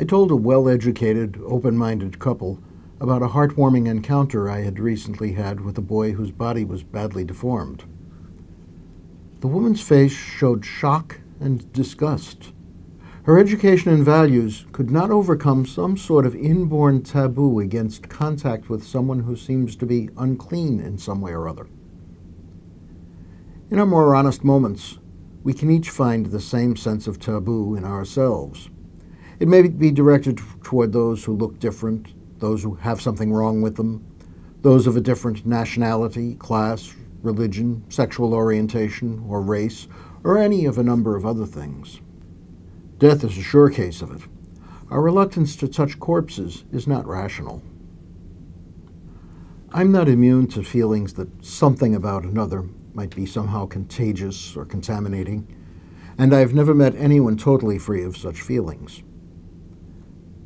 I told a well-educated, open-minded couple about a heartwarming encounter I had recently had with a boy whose body was badly deformed. The woman's face showed shock and disgust. Her education and values could not overcome some sort of inborn taboo against contact with someone who seems to be unclean in some way or other. In our more honest moments, we can each find the same sense of taboo in ourselves. It may be directed toward those who look different, those who have something wrong with them, those of a different nationality, class, religion, sexual orientation, or race, or any of a number of other things. Death is a sure case of it. Our reluctance to touch corpses is not rational. I'm not immune to feelings that something about another might be somehow contagious or contaminating, and I've never met anyone totally free of such feelings.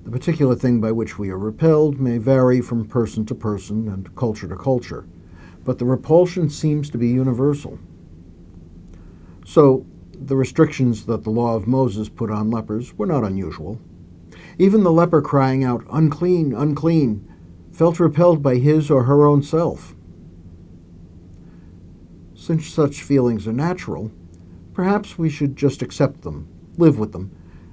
The particular thing by which we are repelled may vary from person to person and culture to culture, but the repulsion seems to be universal. So, the restrictions that the law of Moses put on lepers were not unusual. Even the leper crying out, "Unclean, unclean," felt repelled by his or her own self. Since such feelings are natural, perhaps we should just accept them, live with them,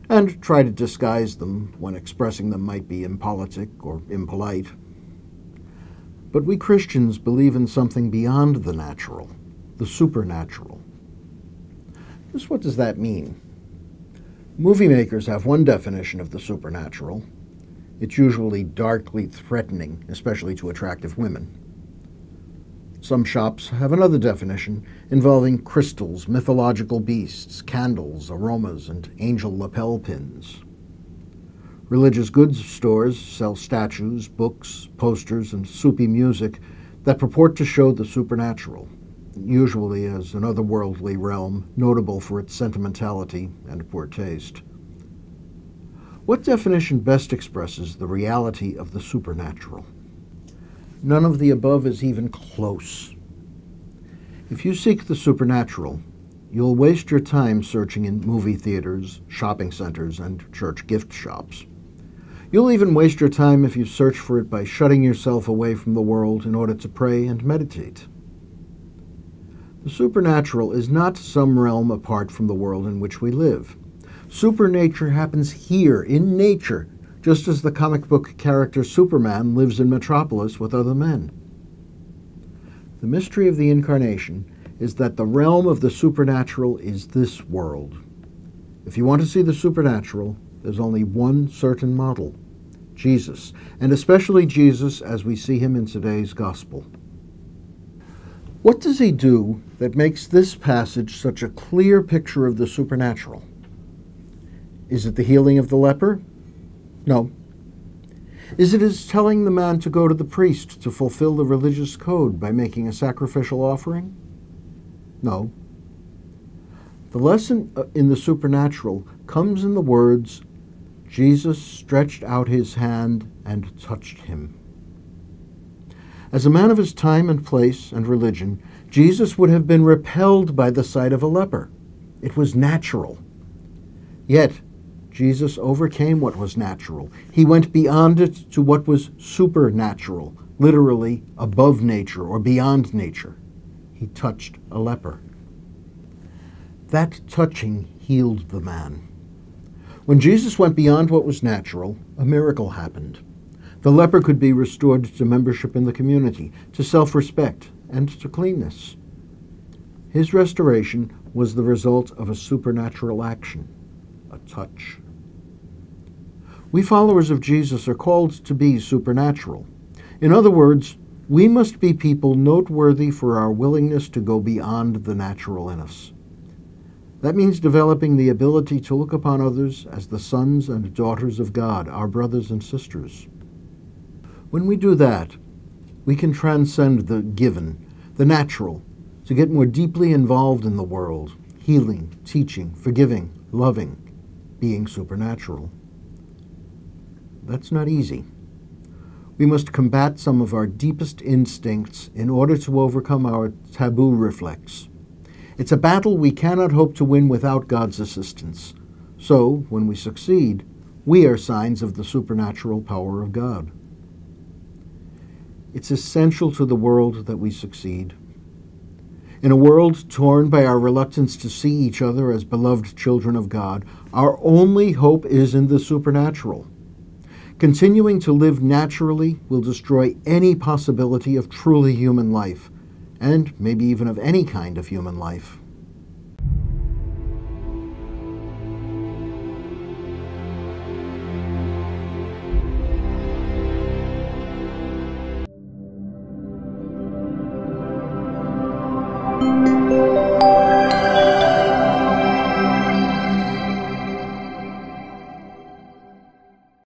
and try to disguise them when expressing them might be impolitic or impolite. But we Christians believe in something beyond the natural, the supernatural. Just what does that mean? Movie makers have one definition of the supernatural. It's usually darkly threatening, especially to attractive women. Some shops have another definition involving crystals, mythological beasts, candles, aromas, and angel lapel pins. Religious goods stores sell statues, books, posters, and soupy music that purport to show the supernatural, usually as an otherworldly realm notable for its sentimentality and poor taste. What definition best expresses the reality of the supernatural? None of the above is even close. If you seek the supernatural, you'll waste your time searching in movie theaters, shopping centers, and church gift shops. You'll even waste your time if you search for it by shutting yourself away from the world in order to pray and meditate. The supernatural is not some realm apart from the world in which we live. Supernature happens here, in nature, just as the comic book character Superman lives in Metropolis with other men. The mystery of the Incarnation is that the realm of the supernatural is this world. If you want to see the supernatural, there's only one certain model: Jesus, and especially Jesus as we see him in today's gospel. What does he do that makes this passage such a clear picture of the supernatural? Is it the healing of the leper? No. Is it his telling the man to go to the priest to fulfill the religious code by making a sacrificial offering? No. The lesson in the supernatural comes in the words, Jesus stretched out his hand and touched him. As a man of his time and place and religion, Jesus would have been repelled by the sight of a leper. It was natural. Yet, Jesus overcame what was natural. He went beyond it to what was supernatural, literally above nature or beyond nature. He touched a leper. That touching healed the man. When Jesus went beyond what was natural, a miracle happened. The leper could be restored to membership in the community, to self-respect, and to cleanness. His restoration was the result of a supernatural action, a touch. We followers of Jesus are called to be supernatural. In other words, we must be people noteworthy for our willingness to go beyond the natural in us. That means developing the ability to look upon others as the sons and daughters of God, our brothers and sisters. When we do that, we can transcend the given, the natural, to get more deeply involved in the world, healing, teaching, forgiving, loving, being supernatural. That's not easy. We must combat some of our deepest instincts in order to overcome our taboo reflex. It's a battle we cannot hope to win without God's assistance. So, when we succeed, We are signs of the supernatural power of God. It's essential to the world that we succeed. In a world torn by our reluctance to see each other as beloved children of God, our only hope is in the supernatural. Continuing to live naturally will destroy any possibility of truly human life, and maybe even of any kind of human life. Thank you.